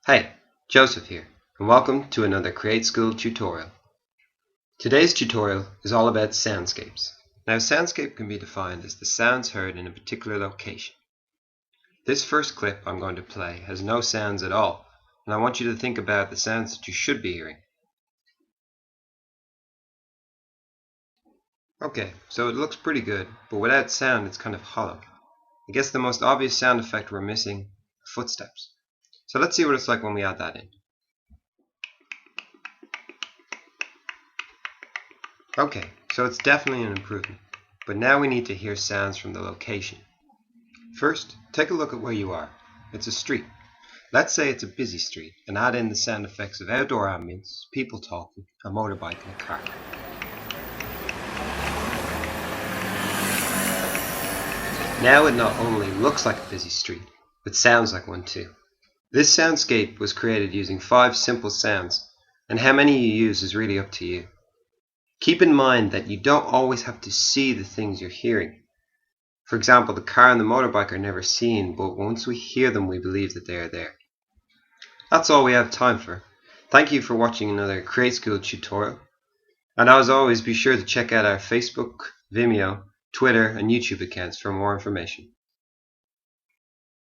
Hey, Joseph here, and welcome to another Createschool tutorial. Today's tutorial is all about soundscapes. Now, soundscape can be defined as the sounds heard in a particular location. This first clip I'm going to play has no sounds at all, and I want you to think about the sounds that you should be hearing. Okay, so it looks pretty good, but without sound it's kind of hollow. I guess the most obvious sound effect we're missing are footsteps. So let's see what it's like when we add that in. Okay, so it's definitely an improvement, but now we need to hear sounds from the location. First, take a look at where you are. It's a street. Let's say it's a busy street, and add in the sound effects of outdoor ambience, people talking, a motorbike and a car. Now it not only looks like a busy street, but sounds like one too. This soundscape was created using 5 simple sounds, and how many you use is really up to you. Keep in mind that you don't always have to see the things you're hearing. For example, the car and the motorbike are never seen, but once we hear them we believe that they are there. That's all we have time for. Thank you for watching another Createschool tutorial. And as always, be sure to check out our Facebook, Vimeo, Twitter and YouTube accounts for more information.